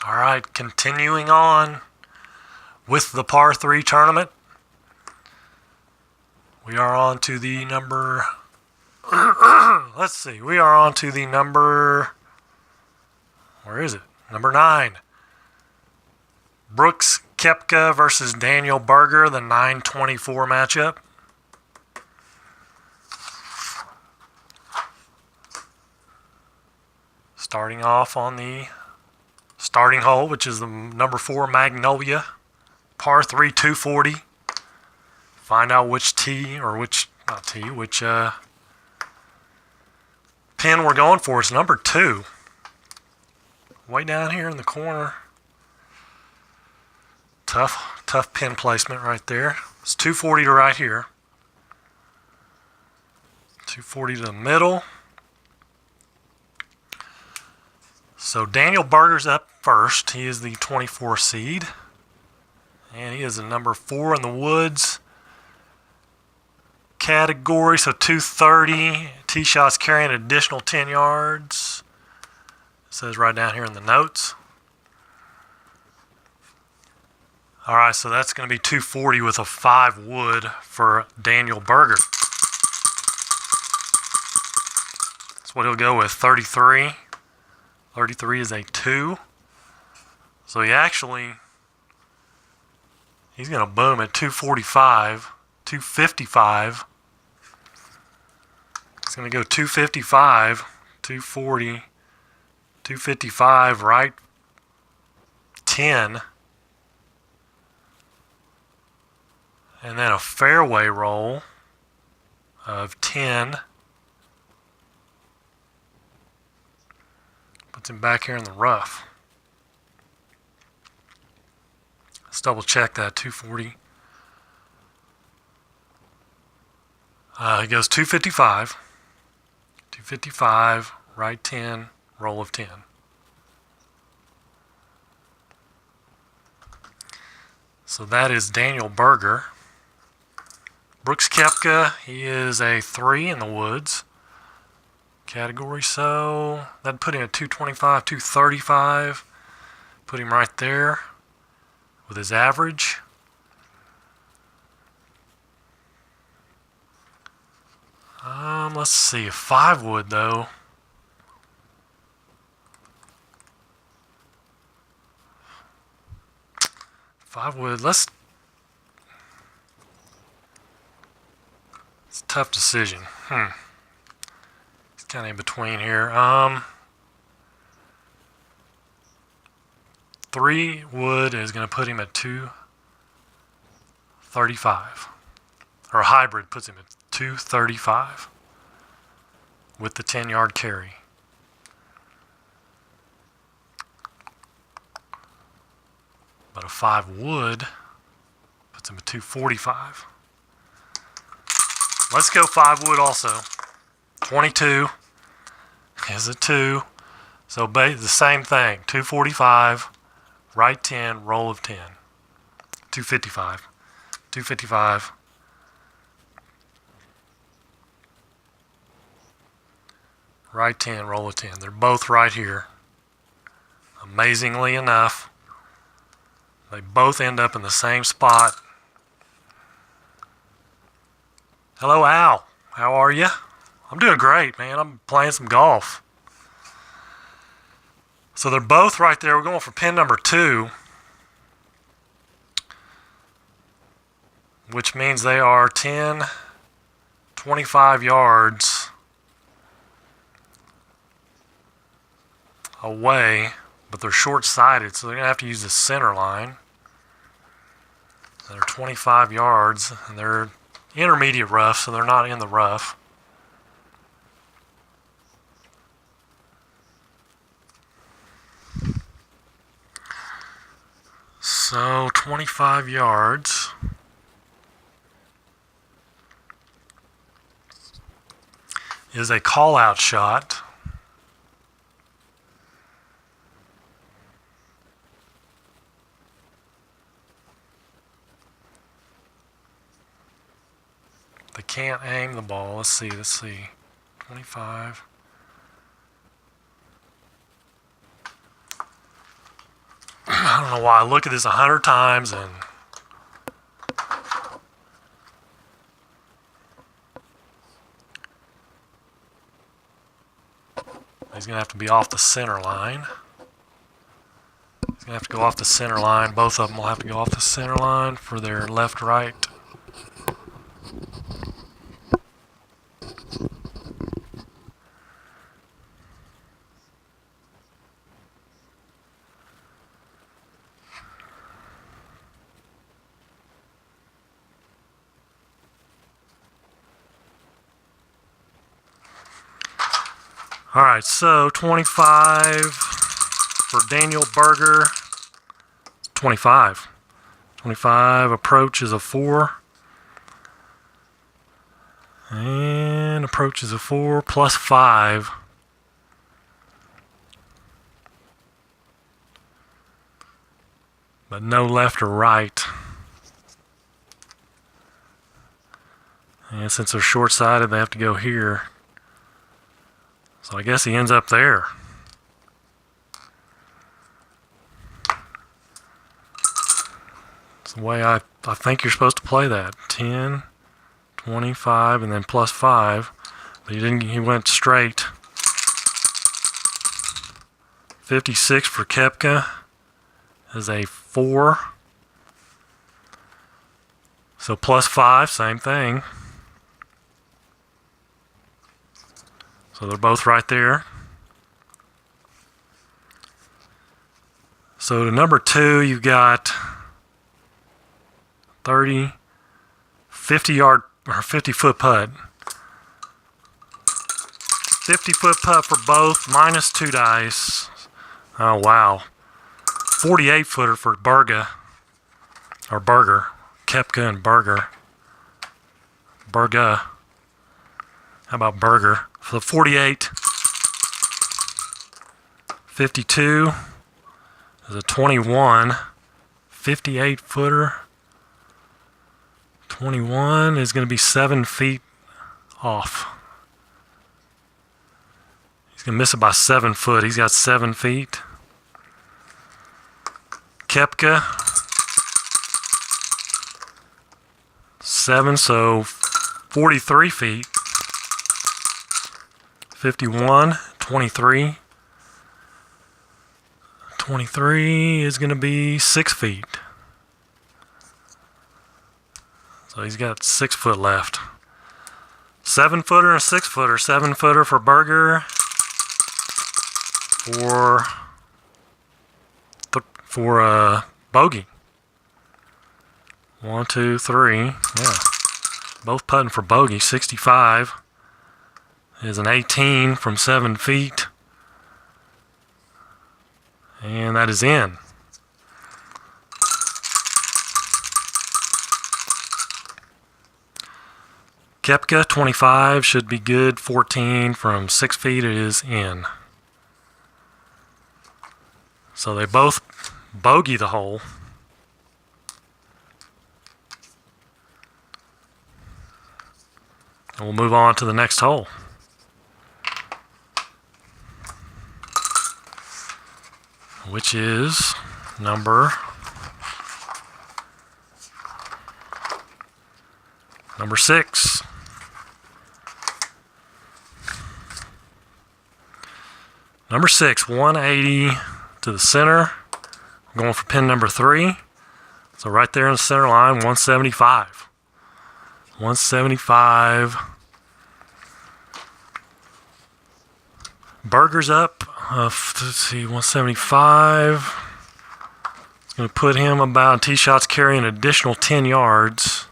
All right, continuing on with the par 3 tournament. We are on to the number... let's see. We are on to the number... Where is it? Number 9. Brooks Koepka versus Daniel Berger, the 924 matchup. Starting off on the starting hole, which is the number 4 Magnolia, par 3 240. Find out which pin we're going for. It's number 2. Way down here in the corner. Tough pin placement right there. It's 240 to right here. 240 to the middle. So Daniel Berger's up first. He is the 24 seed. And he is the number 4 in the woods category. So 230. Tee shots carrying an additional 10 yards. It says right down here in the notes. All right, so that's going to be 240 with a 5 wood for Daniel Berger. That's what he'll go with, 33. 33 is a 2. So he's going to boom at 245, 255. He's going to go 255, 240, 255, right 10. And then a fairway roll of 10. Puts him back here in the rough. Let's double check that, 240. He goes 255. 255, right 10, roll of 10. So that is Daniel Berger. Brooks Koepka, he is a 3 in the woods category, so that'd put him at 225, 235. Put him right there with his average. Let's see, a 5 wood though. It's a tough decision. It's kind of in between here. 3 wood is going to put him at 235. Or a hybrid puts him at 235 with the 10-yard carry. But a 5 wood puts him at 245. Let's go 5 wood also. 22 is a 2. So the same thing. 245, right 10, roll of 10. 255. 255. Right 10, roll of 10. They're both right here. Amazingly enough, they both end up in the same spot. Hello, Al. How are you? I'm doing great, man. I'm playing some golf. So they're both right there. We're going for pin number 2, which means they are 10, 25 yards away, but they're short-sighted, so they're going to have to use the center line. They're 25 yards, and they're intermediate rough, so they're not in the rough. So 25 yards. Is a call-out shot. They can't aim the ball. Let's see. 25. I don't know why I look at this 100 times and he's going to have to be off the center line. He's going to have to go off the center line. Both of them will have to go off the center line for their left-right. All right, so 25 for Daniel Berger. 25. 25 approach is a 4. And approach is a 4 plus 5. But no left or right. And since they're short-sided, they have to go here. So I guess he ends up there. It's the way I think you're supposed to play that. 10, 25, and then plus 5. But he went straight. 56 for Koepka is a 4. So plus 5, same thing. So they're both right there. So to number 2, you've got 30, 50-yard or 50-foot putt. 50-foot putt for both, minus 2 dice. Oh wow. 48-footer for Berger. Koepka and Berger. How about Berger? For the 48, 52 is a 21, 58-footer. 21 is going to be 7 feet off. He's going to miss it by 7 foot. He's got 7 feet. Koepka, 7, so 43 feet. 51, 23. 23 is going to be 6 feet. So he's got 6 foot left. 7-footer and 6-footer. 7-footer for Berger. For bogey. 1, 2, 3. Yeah. Both putting for bogey. 65 is an 18 from 7 feet. And that is in. Koepka, 25, should be good. 14 from 6 feet, it is in. So they both bogey the hole. And we'll move on to the next hole. Which is number 6. Number 6, 180 to the center. We're going for pin number 3. So right there in the center line, 175. 175. Berger's up. Let's see, 175. It's going to put him about, tee shots carry an additional 10 yards.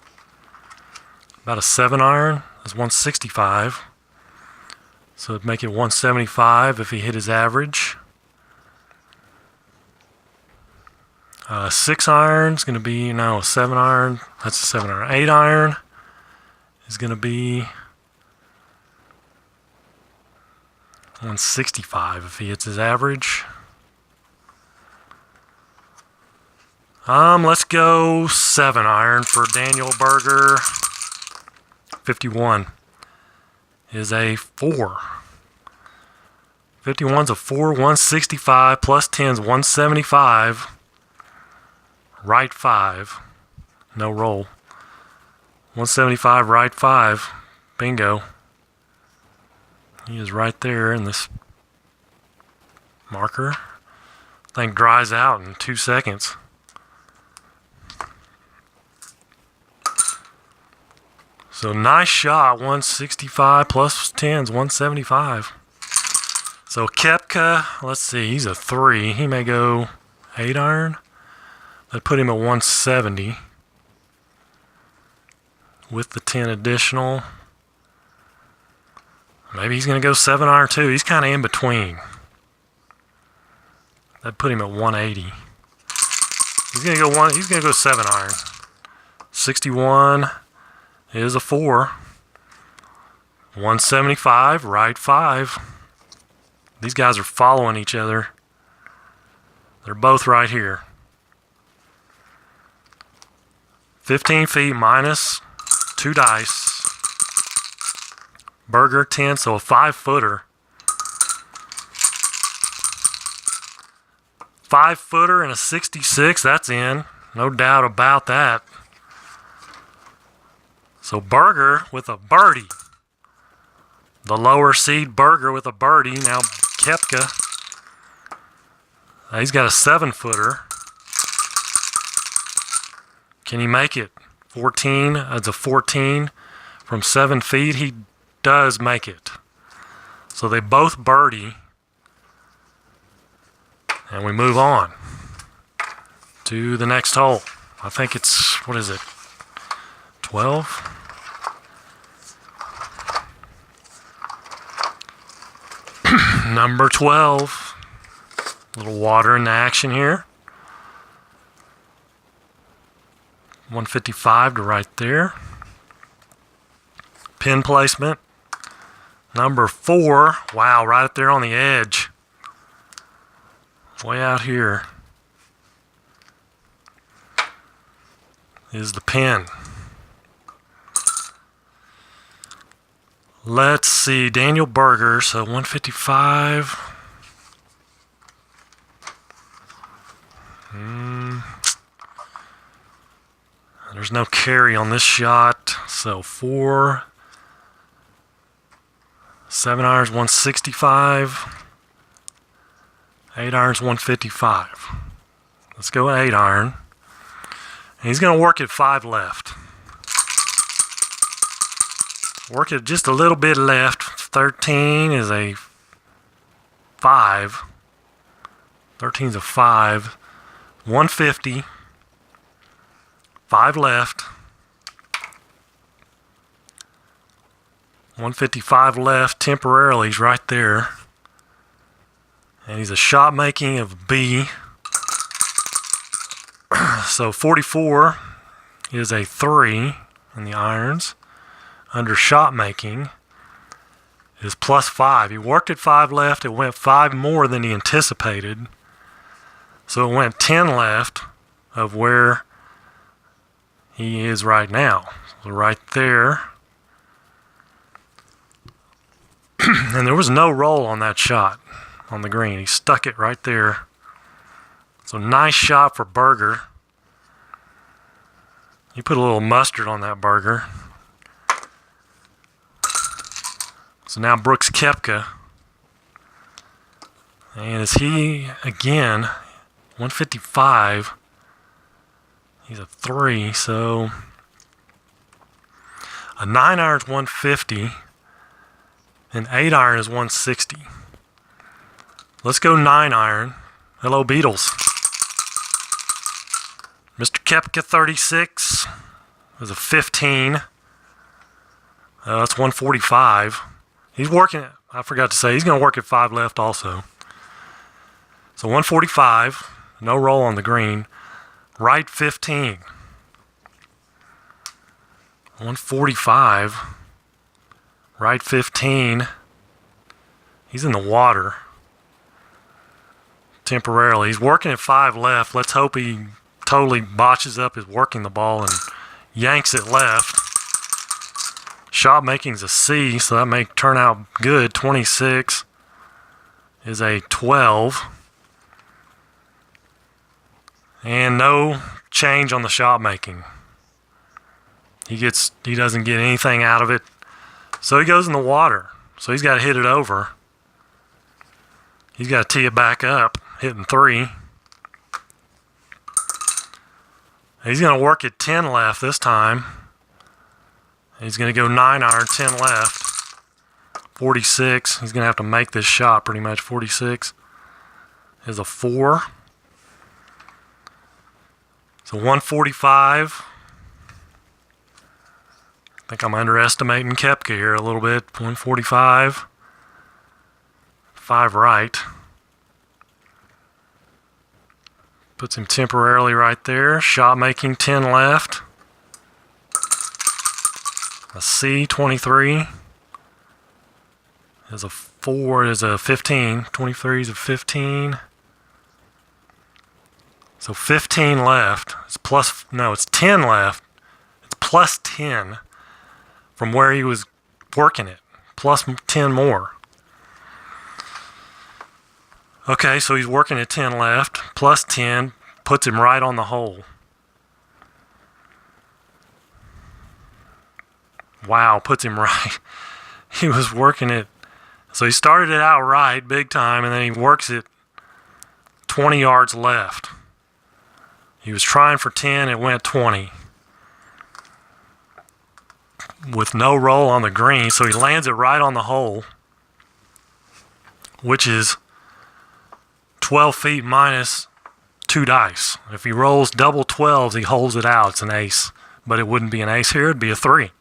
About a 7-iron is 165. So it'd make it 175 if he hit his average. 6-iron is going to be, no, a 7-iron. That's a 7-iron. 8-iron is going to be 165 if he hits his average. Let's go 7-iron for Daniel Berger. 51 is a 4. 51's a 4, 165 plus 10's 175. right 5. No roll. 175, right 5. Bingo. He is right there in this marker. Thing dries out in 2 seconds. So nice shot, 165 plus 10 is 175. So Koepka, let's see, he's a 3. He may go 8 iron. That put him at 170 with the 10 additional. Maybe he's going to go 7 iron too. He's kind of in between. That put him at 180. He's going to go 7 iron. 61 is a 4. 175, right 5. These guys are following each other. They're both right here. 15 feet minus 2 dice. Berger 10, so a 5-footer. 5-footer and a 66, that's in. No doubt about that. So Berger with a birdie. The lower seed Berger with a birdie. Now Koepka. He's got a 7-footer. Can he make it? 14. That's a 14 from 7 feet. He does make it. So they both birdie. And we move on to the next hole. I think it's, what is it? 12? Number 12. A little water in the action here. 155 to right there. Pin placement. Number 4. Wow, right up there on the edge. Way out here is the pin. Let's see, Daniel Berger, so 155. There's no carry on this shot, so 4. 7 irons, 165. 8 irons, 155. Let's go 8 iron. And he's going to work at 5 left. Work it just a little bit left. 13 is a 5. 13 is a 5. 150. 5 left. 155 left temporarily. He's right there. And he's a shot making of B. So 44 is a 3 in the irons. Under shot making is plus 5. He worked at 5 left. It went 5 more than he anticipated. So it went 10 left of where he is right now. So right there. And there was no roll on that shot on the green. He stuck it right there. So nice shot for Berger. He put a little mustard on that Berger. So now Brooks Koepka. And is he, again, 155. He's a 3, so a 9 iron is 150. And 8 iron is 160. Let's go 9 iron. Hello, Beatles. Mr. Koepka, 36. Is a 15. That's 145. He's working, I forgot to say, he's going to work at 5 left also. So 145. No roll on the green. Right 15. 145. Right 15. He's in the water. Temporarily. He's working at 5 left. Let's hope he totally botches up his working the ball and yanks it left. Shot making's a C, so that may turn out good. 26 is a 12. And no change on the shot making. He doesn't get anything out of it. So he goes in the water. So he's got to hit it over. He's got to tee it back up, hitting 3. He's going to work at 10 left this time. He's going to go 9-iron, 10 left. 46. He's going to have to make this shot pretty much. 46 is a 4. So 145. I think I'm underestimating Koepka here a little bit. 145. 5 right. Puts him temporarily right there. Shot making 10 left. A C, 23. Is a 4, is a 15. 23 is a 15. So 15 left. It's 10 left. It's plus 10 from where he was working it. Plus 10 more. Okay, so he's working at 10 left. Plus 10 puts him right on the hole. Wow, puts him right. He was working it. So he started it out right, big time, and then he works it 20 yards left. He was trying for 10, it went 20. With no roll on the green, so he lands it right on the hole, which is 12 feet minus 2 dice. If he rolls double 12s, he holds it out. It's an ace. But it wouldn't be an ace here, it'd be a 3.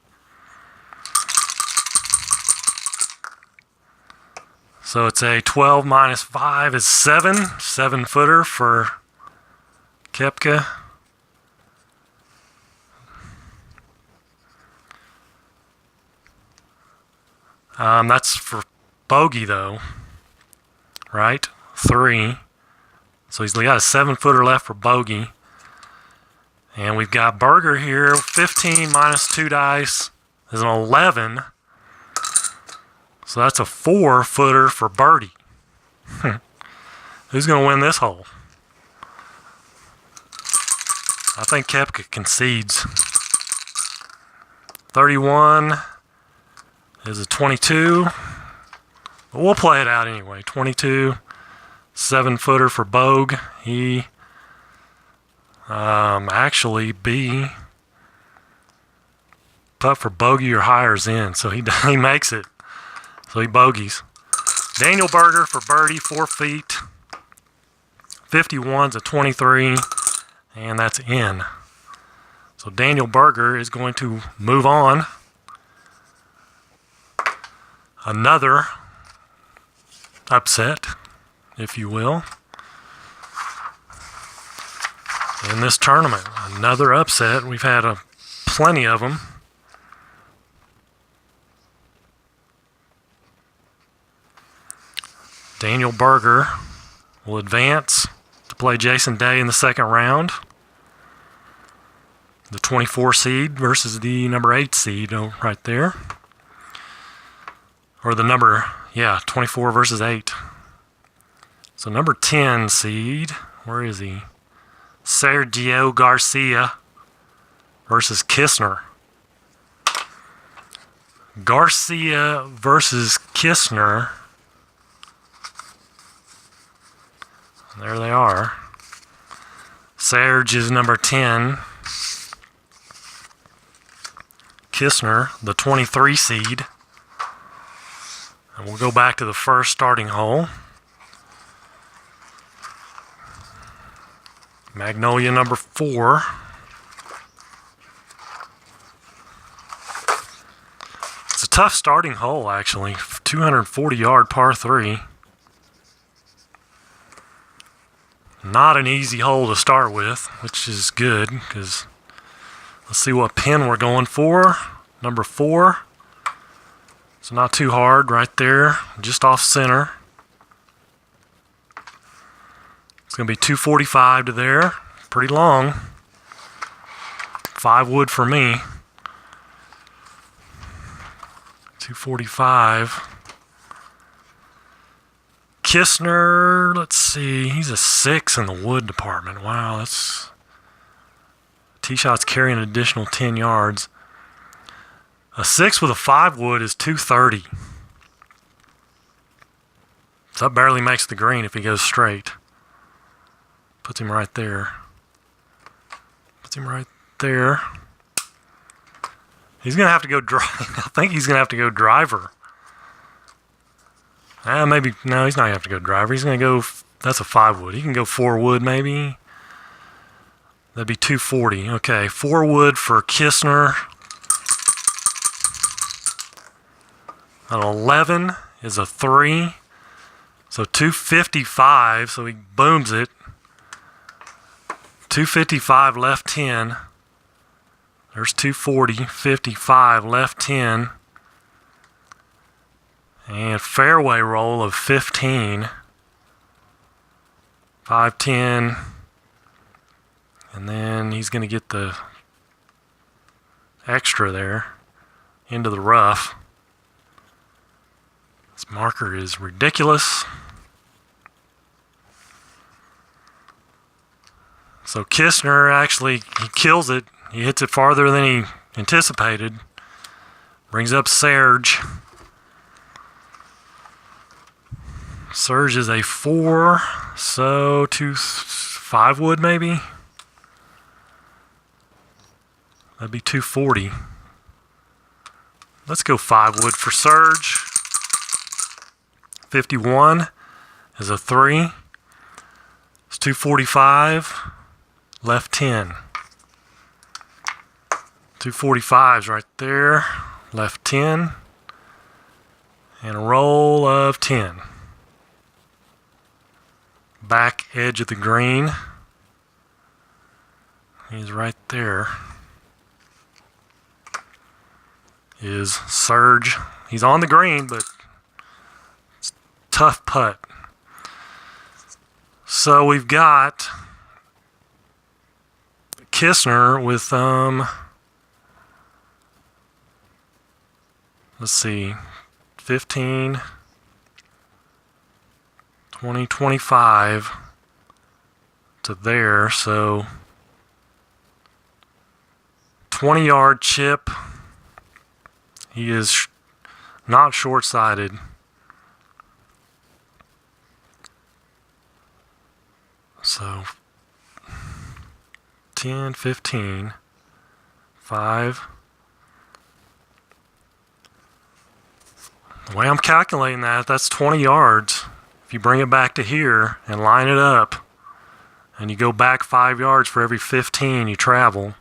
So it's a 12 minus 5 is 7. 7-footer for Koepka. That's for bogey though, right? 3. So he's got a 7-footer left for bogey. And we've got Berger here. 15 minus 2 dice is an 11. So that's a 4-footer for birdie. Who's going to win this hole? I think Koepka concedes. 31 is a 22. But we'll play it out anyway. 22, 7-footer for Bogue. He actually putt for bogey or higher's in, so he makes it. So he bogeys. Daniel Berger for birdie, 4 feet. 51's a 23, and that's in. So Daniel Berger is going to move on. Another upset, if you will, in this tournament. Another upset. We've had plenty of them. Daniel Berger will advance to play Jason Day in the second round. The 24 seed versus the number 8 seed right there. Or the 24 versus 8. So number 10 seed, where is he? Sergio Garcia versus Kistner. Garcia versus Kistner. There they are. Serge is number 10. Kistner, the 23 seed. And we'll go back to the first starting hole. Magnolia number 4. It's a tough starting hole, actually. 240-yard par 3. Not an easy hole to start with, which is good, because let's see what pin we're going for. Number 4. So not too hard right there, just off center. It's going to be 245 to there. Pretty long. 5 wood for me. 245. Kistner, let's see, he's a 6 in the wood department. Wow, that's Tee shots carry an additional 10 yards. A 6 with a 5 wood is 230. So that barely makes the green if he goes straight. Puts him right there. Puts him right there. He's going to have to go I think he's going to have to go driver. Maybe, no, he's not going to have to go driver. He's going to go, that's a 5 wood. He can go 4 wood maybe. That'd be 240. Okay, 4 wood for Kistner. An 11 is a 3. So 255, so he booms it. 255, left 10. There's 240, 55, left 10. And fairway roll of 15. 510. And then he's going to get the extra there into the rough. This marker is ridiculous. So Kistner actually, he kills it. He hits it farther than he anticipated. Brings up Serge. Serge is a 4, so 5 wood maybe. That'd be 240. Let's go 5 wood for Serge. 51 is a 3. It's 245. Left 10. 245's right there. Left 10. And a roll of 10. Back edge of the green. He's right there. Is Serge. He's on the green, but it's a tough putt. So we've got Kistner with, let's see, 15, 20, 25 to there, so 20-yard chip. He is not short-sighted. So 10, 15, 5. The way I'm calculating that, that's 20 yards. If you bring it back to here and line it up, and you go back 5 yards for every 15 you travel,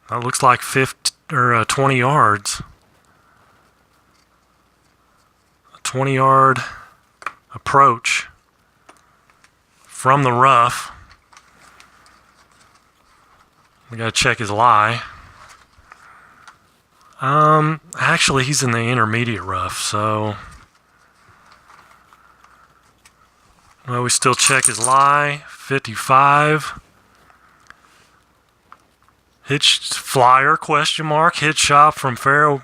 that looks like 20 yards. A 20-yard approach from the rough. We gotta check his lie. Actually, he's in the intermediate rough, so well, we still check his lie. 55. Hitch flyer, question mark. Hit shot from fairway,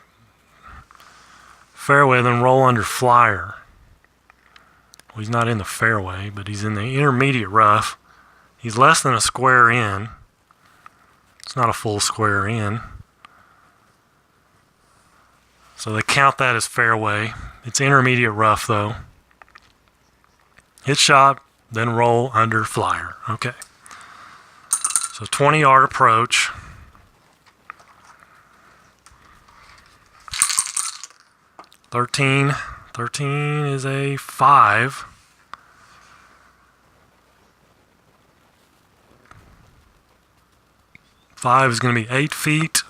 then roll under flyer. Well, he's not in the fairway, but he's in the intermediate rough. He's less than a square in. It's not a full square in. So they count that as fairway. It's intermediate rough, though. Hit shot, then roll under flyer. Okay. So 20-yard approach. Thirteen is a 5. Five is going to be 8 feet.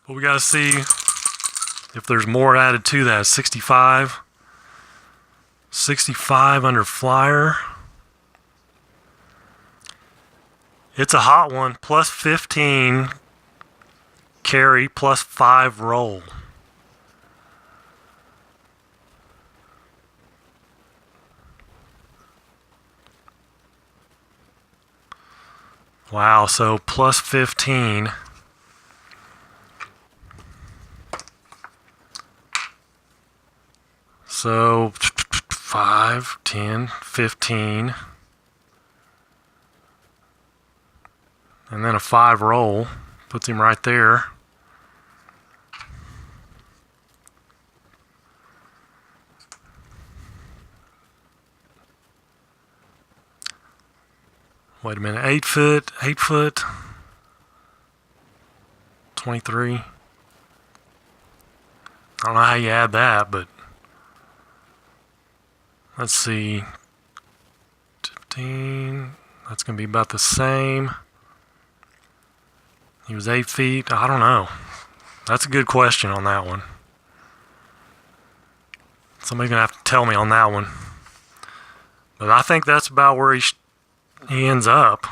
But we got to see if there's more added to that. 65. 65 under flyer. It's a hot one. Plus 15 carry, plus 5 roll. Wow, so plus 15. So 5, 10, 15. And then a 5 roll puts him right there. Wait a minute, 8 foot, 23. I don't know how you add that, but let's see, 15, that's going to be about the same. He was 8 feet, I don't know. That's a good question on that one. Somebody's going to have to tell me on that one. But I think that's about where he ends up.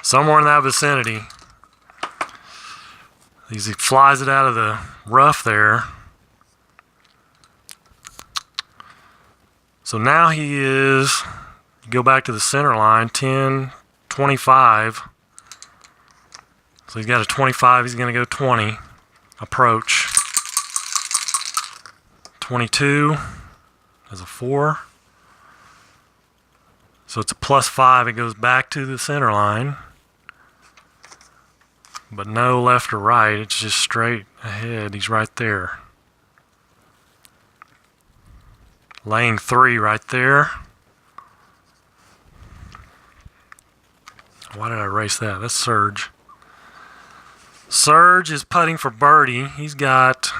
Somewhere in that vicinity. He flies it out of the rough there. So now he is, go back to the center line, 10, 25. So he's got a 25, he's going to go 20. Approach. 22 as a 4. So it's a +5, it goes back to the center line. But no left or right, it's just straight ahead, he's right there. Lane 3 right there. Why did I erase that? That's Serge. Serge is putting for birdie. He's got,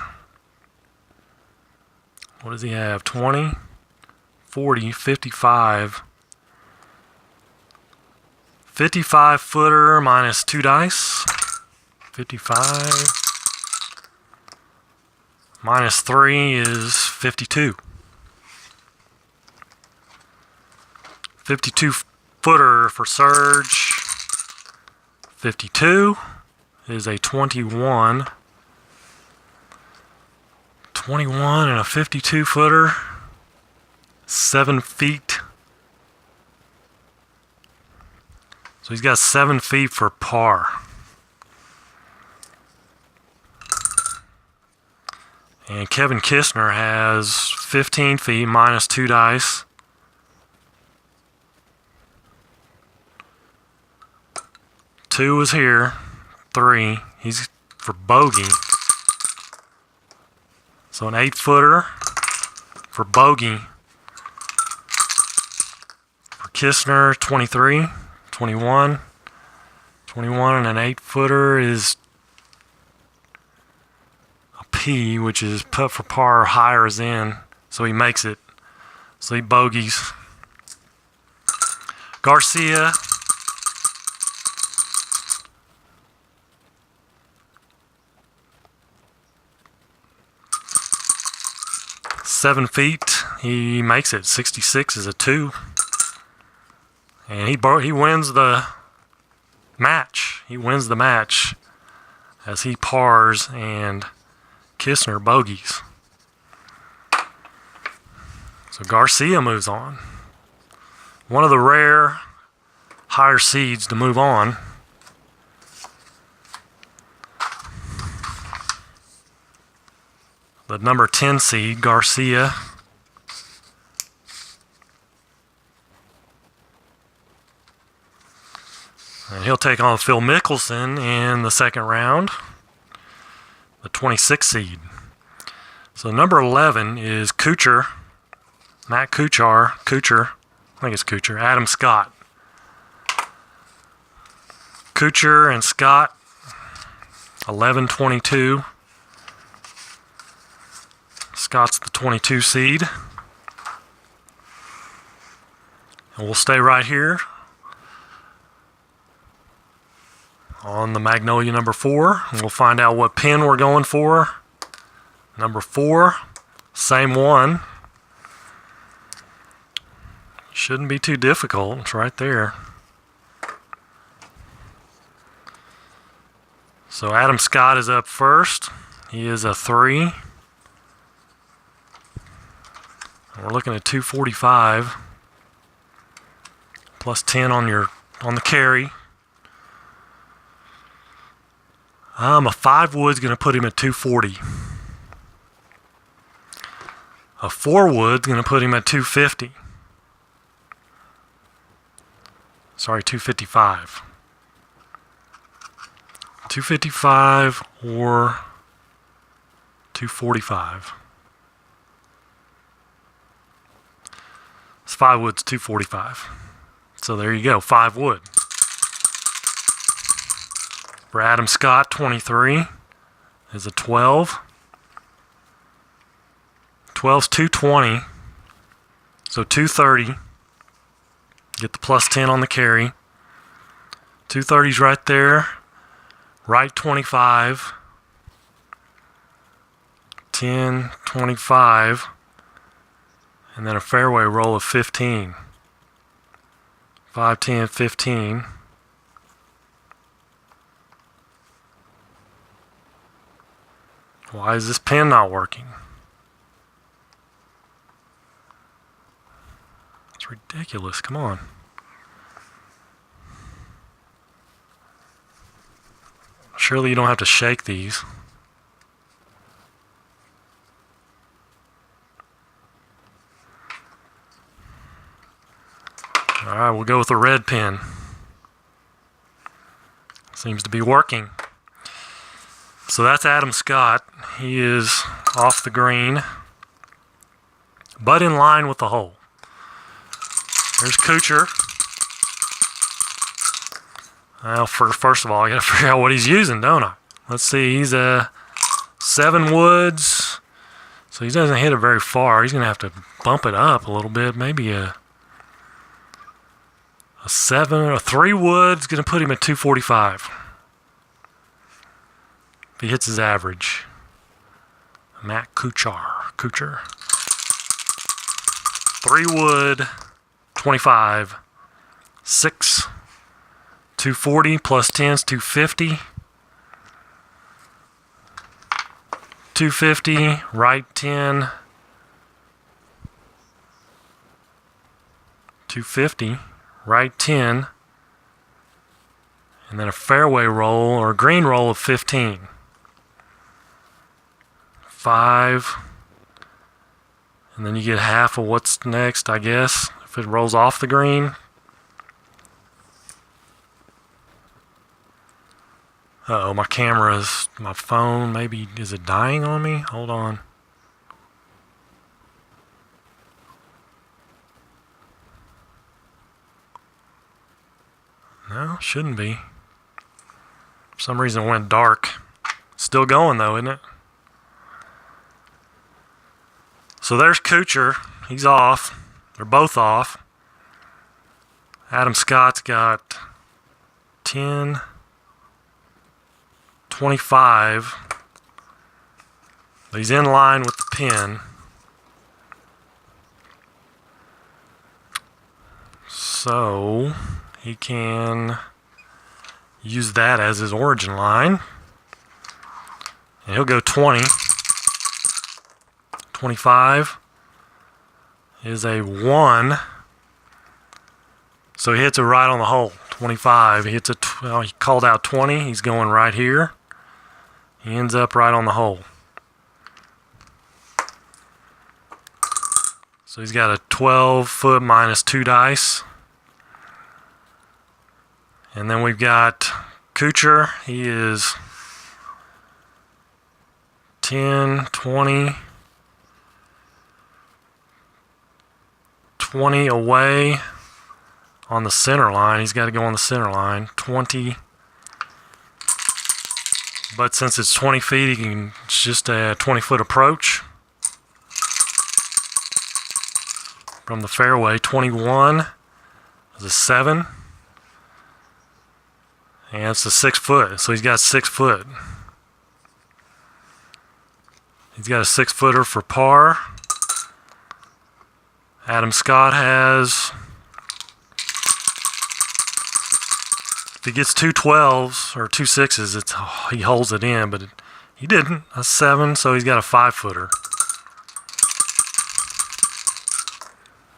what does he have? 20, 40, 55. 55 footer minus 2 dice. 55 minus 3 is 52. 52 footer for Serge. 52 is a 21. 21 and a 52 footer. 7 feet. So he's got 7 feet for par. And Kevin Kistner has 15 feet minus 2 dice. Two is here. 3. He's for bogey. So an 8 footer for bogey. For Kistner, 23, 21. 21 and an 8 footer is a P, which is put for par, higher is in. So he makes it. So he bogeys. Garcia. Seven feet, he makes it. 66 is a 2, and he wins the match. He wins the match as he pars and Kistner bogeys. So Garcia moves on. One of the rare higher seeds to move on. The number 10 seed, Garcia. And he'll take on Phil Mickelson in the second round, the 26 seed. So number 11 is Kuchar, Matt Kuchar, I think it's Kuchar, Adam Scott. Kuchar and Scott, 11-22. Scott's the 22 seed. And we'll stay right here on the Magnolia number 4. And we'll find out what pin we're going for. Number 4, same one. Shouldn't be too difficult. It's right there. So Adam Scott is up first. He is a 3. We're looking at 245 plus 10 on the carry. A 5 wood's going to put him at 240. A 4 wood's going to put him at 250. Sorry, 255. 255 or 245. This 5 wood's 245. So there you go, 5 wood. For Adam Scott, 23 is a 12. 12's 220. So 230. Get the plus 10 on the carry. 230's right there. Right 25. 10, 25. And then a fairway roll of 15. 5, 10, 15. Why is this pin not working? It's ridiculous. Come on. Surely you don't have to shake these. Alright, we'll go with the red pin. Seems to be working. So that's Adam Scott. He is off the green, but in line with the hole. There's Kuchar. Well, first of all, I got to figure out what he's using, don't I? Let's see. He's a 7 woods, so he doesn't hit it very far. He's going to have to bump it up a little bit. Maybe a 7 or 3 woods. Going to put him at 245. If he hits his average. Matt Kuchar. 3 wood, 25, 6, 240 plus 10's 250. 250, right 10. 250, right 10. And then a fairway roll or a green roll of 15. 5. And then you get half of what's next, I guess, if it rolls off the green. Uh-oh, my phone, maybe, is it dying on me? Hold on. No, shouldn't be. For some reason it went dark. Still going though, isn't it? So there's Kuchar. He's off. They're both off. Adam Scott's got 10, 25. But he's in line with the pin. So he can use that as his origin line. And he'll go 20. 25 is a 1. So he hits it right on the hole. 25. He hits it. Well, he called out 20. He's going right here. He ends up right on the hole. So he's got a 12 foot minus 2 dice. And then we've got Kuchar. He is 10, 20. 20 away on the center line. He's got to go on the center line. 20. But since it's 20 feet, it's just a 20-foot approach from the fairway. 21 is a 7. And it's a 6 foot. So he's got 6 foot. He's got a 6-footer for par. Adam Scott has, if he gets 2 12s or 2 6s, he holds it in, but he didn't. A 7, so he's got a 5-footer.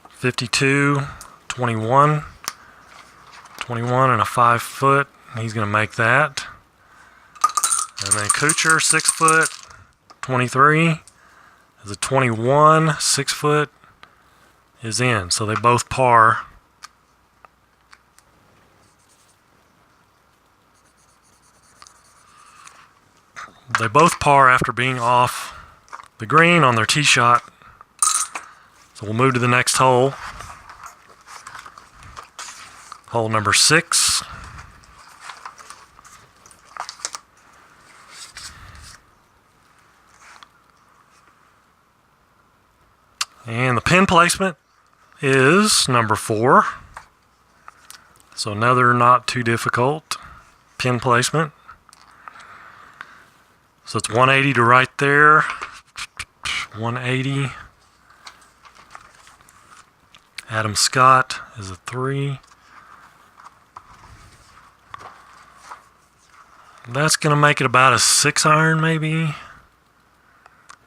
52, 21, 21 and a 5 foot. He's going to make that. And then Kuchar, 6 foot, 23 is a 21, 6 foot. Is in, so they both par. They both par after being off the green on their tee shot. So we'll move to the next hole. Hole number 6. And the pin placement is number 4. So another not too difficult pin placement. So it's 180 to right there. 180. Adam Scott is a 3. That's going to make it about a 6 iron maybe.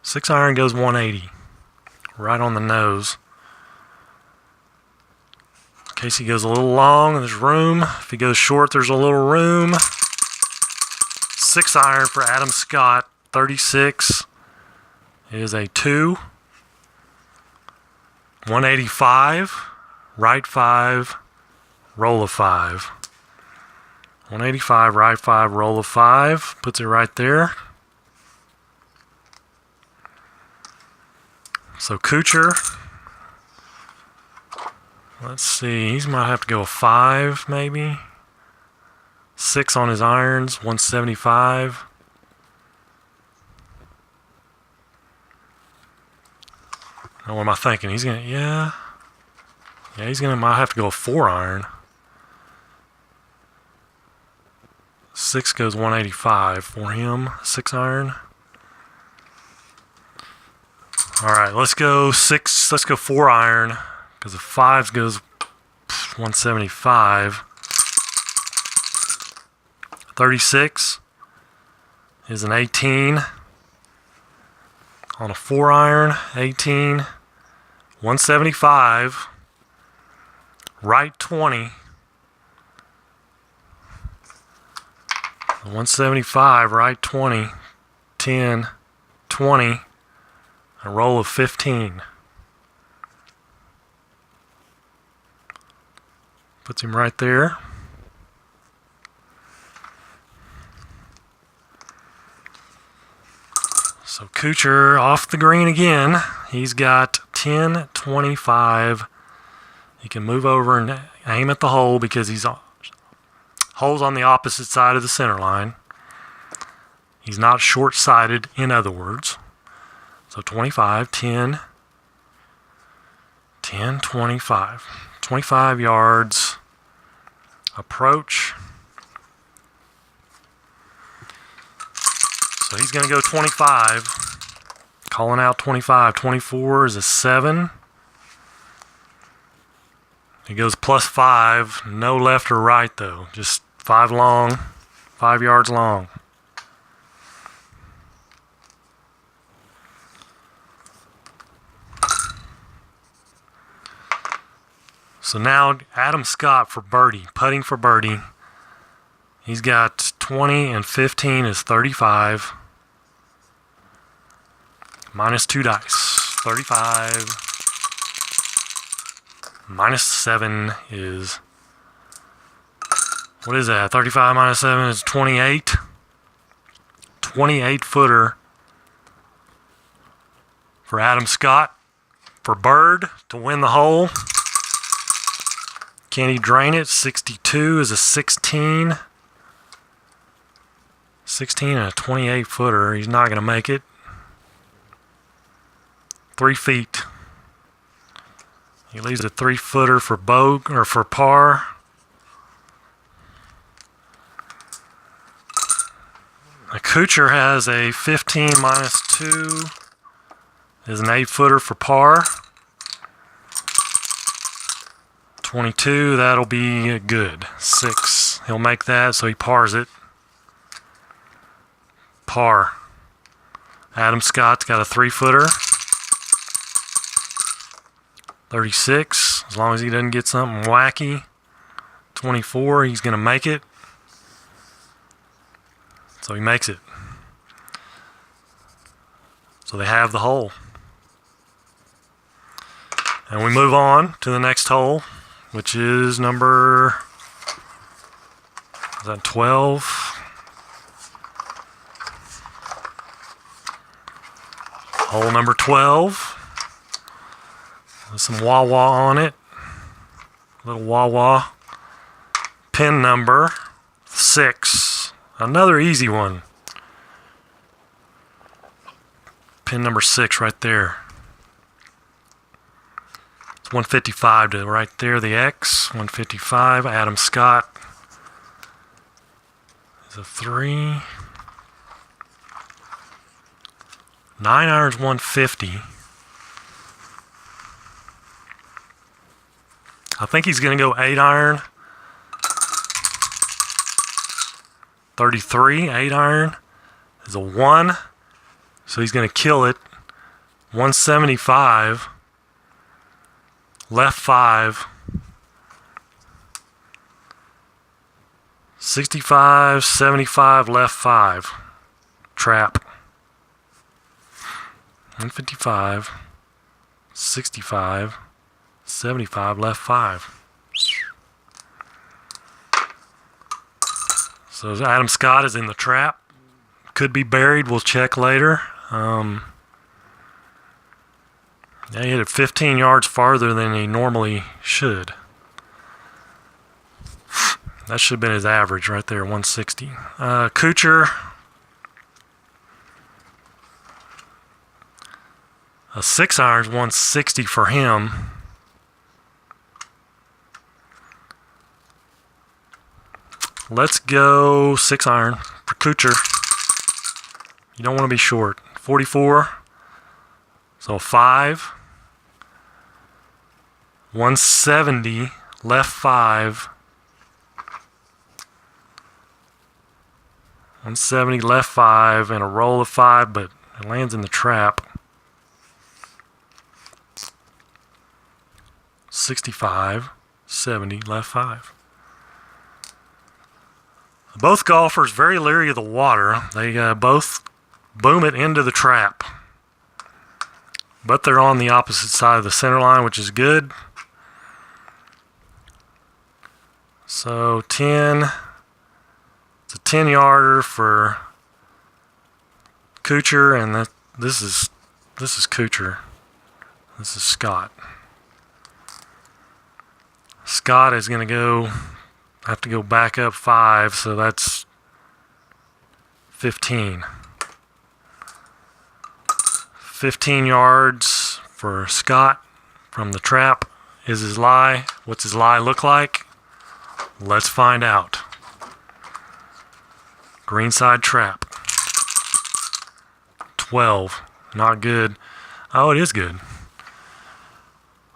6 iron goes 180. Right on the nose. In case he goes a little long, there's room. If he goes short, there's a little room. 6 iron for Adam Scott. 36 is a 2. 185. Right 5. Roll of 5. 185, right 5, roll of 5. Puts it right there. So Kuchar, let's see, he might have to go a 5 maybe. 6 on his irons, 175. Now what am I thinking? He's gonna, he's gonna might have to go a 4 iron. 6 goes 185 for him, 6 iron. Alright, let's go 6, let's go 4 iron, because the 5 goes 175. 36 is an 18. On a 4 iron, 18. 175. Right 20. 175, right 20. 10, 20. A roll of 15. Puts him right there. So Kuchar off the green again. He's got 10, 25. He can move over and aim at the hole because he's hole's on the opposite side of the center line. He's not short-sighted, in other words. So 25, 10, 10, 25. 25 yards. Approach. So he's going to go 25. Calling out 25. 24 is a 7. He goes plus 5. No left or right, though. Just 5 long. 5 yards long. So now Adam Scott for birdie, putting for birdie. He's got 20 and 15 is 35. Minus 2 dice. 35. Minus 7 is, what is that? 35 minus 7 is 28. 28 footer for Adam Scott for bird to win the hole. Can he drain it? 62 is a 16. 16 and a 28 footer. He's not going to make it. 3 feet. He leaves a 3 footer for bogey or for par. The Kuchar has a 15 minus 2 is an 8 footer for par. 22, that'll be good. 6, he'll make that, so he pars it. Par. Adam Scott's got a 3 footer. 36, as long as he doesn't get something wacky. 24, he's going to make it. So he makes it. So they have the hole. And we move on to the next hole, which is number, is that 12? Hole number 12. With some wah-wah on it. Little wah-wah. Pin number 6. Another easy one. Pin number 6 right there. It's 155 to right there, the X. 155, Adam Scott. Is a 3. 9 irons 150. I think he's going to go 8 iron. 33, 8 iron is a 1. So he's going to kill it. 175. Left 5. 65, 75, left 5. Trap. 155, 65, 75, left 5. So Adam Scott is in the trap. Could be buried. We'll check later. Yeah, he hit it 15 yards farther than he normally should. That should have been his average right there, 160. Kuchar. A 6 iron's 160 for him. Let's go 6 iron for Kuchar. You don't want to be short. 44. So 5. 170. Left 5. 170 left 5 and a roll of 5, but it lands in the trap. 65, 70, left 5. Both golfers very leery of the water. They both boom it into the trap. But they're on the opposite side of the center line, which is good. So 10. It's a 10-yarder for Kuchar, and this is Kuchar. This is Scott. Scott is going to have to go back up 5, so that's 15. 15 yards for Scott from the trap is his lie. What's his lie look like? Let's find out. Greenside trap. 12. Not good. Oh, it is good.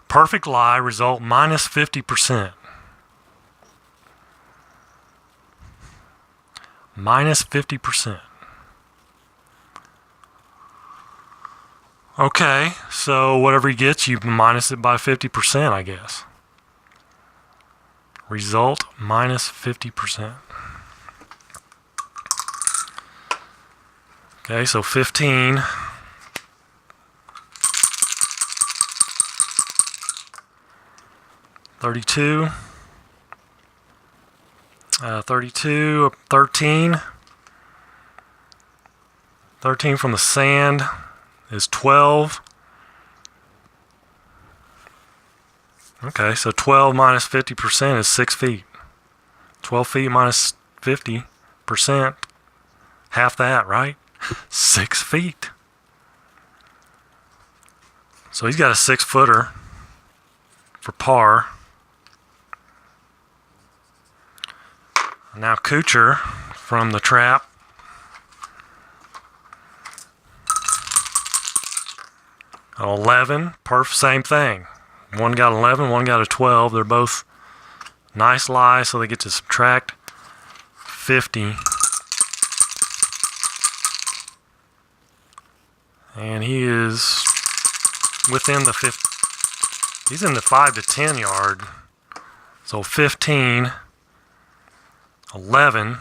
Perfect lie, result minus 50%. Minus 50%. Okay, so whatever he gets, you minus it by 50%, I guess. Result minus 50%. Okay, so 15. $32. 32, 13. 13 from the sand is 12. Okay, so 12 minus 50% is 6 feet. 12 feet minus 50%, half that, right? 6 feet. So he's got a 6-footer for par. Now Kuchar from the trap. An 11, same thing. One got 11, one got a 12. They're both nice lies, so they get to subtract 50. And he is within the 50. He's in the 5 to 10 yard. So 15, 11.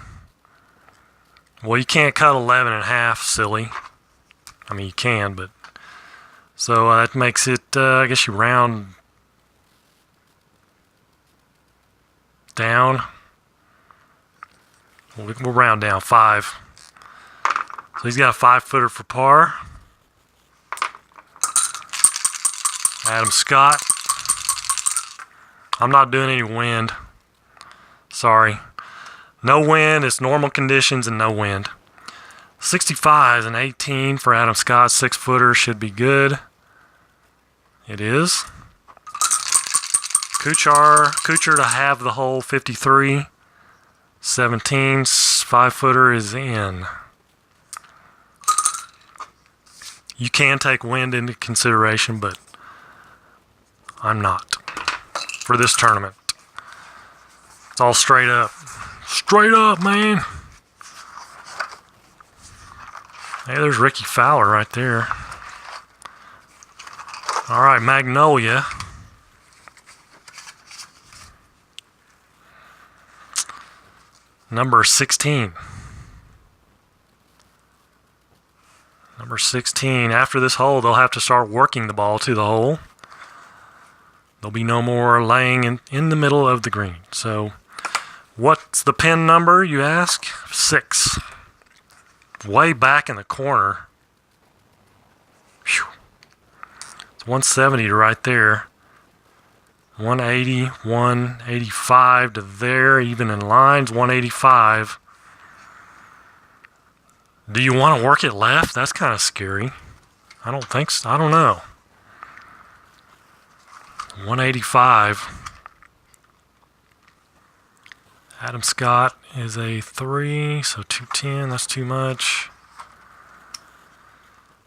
Well, you can't cut 11 in half, silly. I mean, you can, but. So that makes it, I guess you round down. We'll round down 5. So he's got a 5-footer for par. Adam Scott. I'm not doing any wind. Sorry. No wind. It's normal conditions and no wind. 65 is an 18 for Adam Scott. 6-footer should be good. It is. Kuchar to have the hole 53. 17, 5-footer is in. You can take wind into consideration, but I'm not for this tournament. It's all straight up. Straight up, man. Hey, there's Ricky Fowler right there. All right, Magnolia. Number 16. Number 16. After this hole, they'll have to start working the ball to the hole. There'll be no more laying in the middle of the green. So, what's the pin number, you ask? 6. Way back in the corner. Whew. It's 170 to right there. 180, 185 to there, even in lines, 185. Do you want to work it left? That's kind of scary. I don't think so. I don't know. 185. Adam Scott is a 3, so 210, that's too much.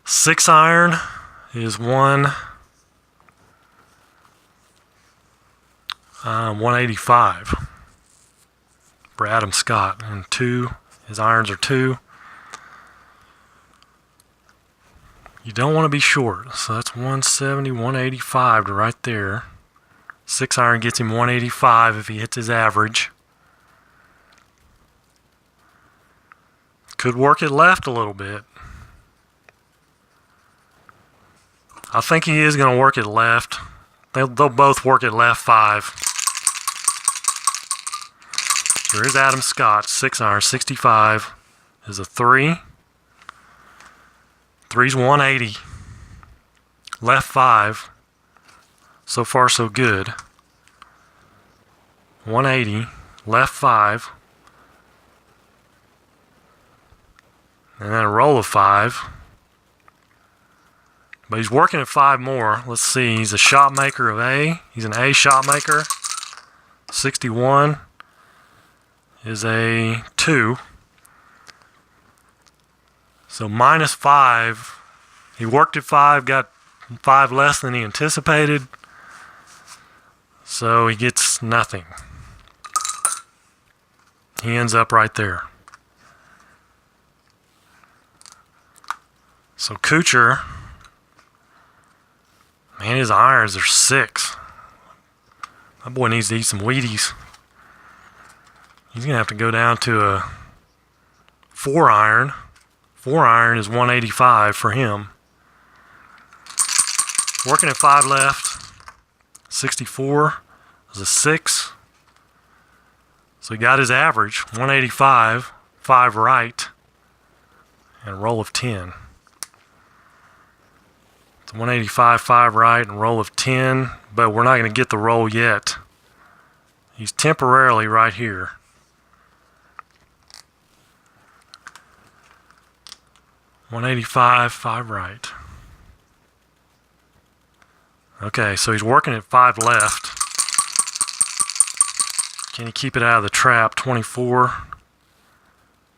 6 iron is 185 for Adam Scott, and 2, his irons are 2. You don't want to be short, so that's 170, 185 to right there. 6 iron gets him 185 if he hits his average. Could work it left a little bit. I think he is going to work it left. They'll both work it left 5. So here's Adam Scott, 6 iron, 65 is a 3. 3's 180. Left 5. So far, so good. 180. Left 5. And then a roll of 5. But he's working at 5 more. Let's see. He's a shot maker of A. He's an A shot maker. 61 is a 2. So minus 5. He worked at 5, got 5 less than he anticipated. So he gets nothing. He ends up right there. So Kuchar, man, his irons are 6. That boy needs to eat some Wheaties. He's going to have to go down to a 4 iron. 4 iron is 185 for him. Working at 5 left. 64 is a 6. So he got his average, 185, 5 right, and a roll of 10. It's 185, 5 right, and roll of 10, but we're not going to get the roll yet. He's temporarily right here. $185, 5 right. Okay, so he's working at 5 left. Can he keep it out of the trap? 24.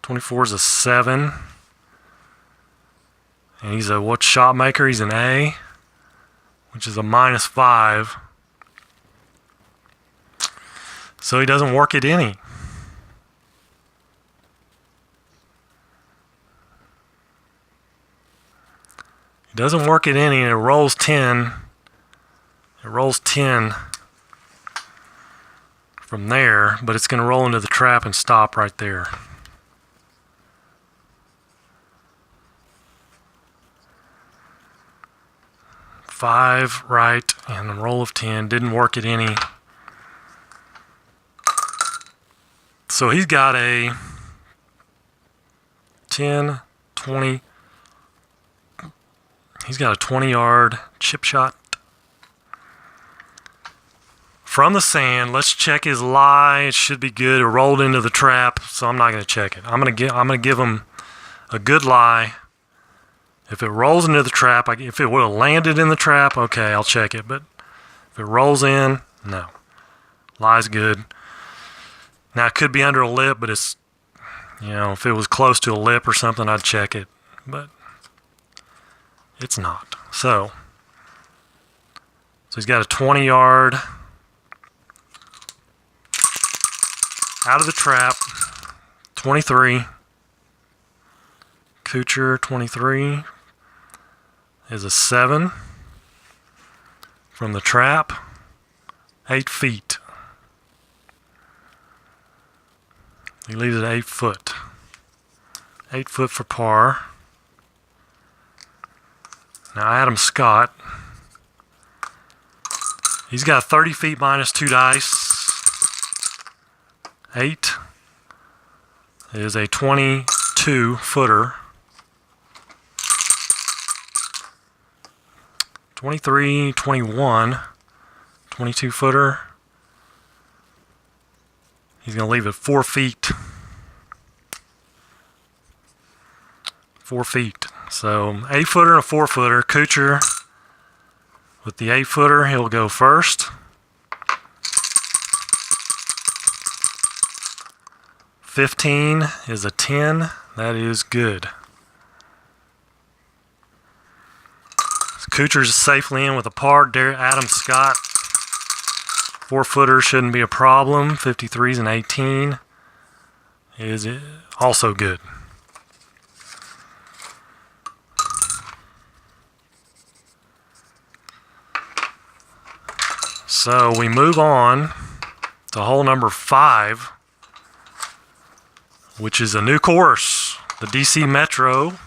24 is a 7. And he's a what shot maker? He's an A, which is a minus 5. So he doesn't work at any. He doesn't work at any, and it rolls 10. It rolls 10 from there, but it's going to roll into the trap and stop right there. Five right and a roll of 10. Didn't work at any. So he's got a 10, 20. He's got a 20-yard chip shot from the sand. Let's check his lie. It should be good. It rolled into the trap, so I'm not going to check it. I'm going to give him a good lie. If it rolls into the trap, if it would have landed in the trap, okay, I'll check it. But if it rolls in, no. Lie's good. Now, it could be under a lip, but it's, you know, if it was close to a lip or something, I'd check it. But it's not. So he's got a 20-yard out of the trap, 23. Kuchar, 23, is a 7 from the trap, 8 feet. He leaves it 8 foot. 8 foot for par. Now Adam Scott, he's got 30 feet minus 2 dice. 8 is a 22 footer. 23, 21, 22 footer. He's going to leave it 4 feet. 4 feet. So 8 footer and a 4 footer. Kuchar with the 8 footer, he'll go first. 15 is a 10. That is good. Kuchar's safely in with a par. Adam Scott, 4 footer shouldn't be a problem. 53 is an 18. Is also good. So we move on to hole number 5, which is a new course, the DC Metro.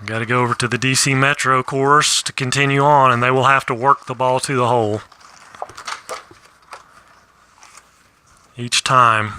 Got to go over to the DC Metro course to continue on, and they will have to work the ball to the hole each time.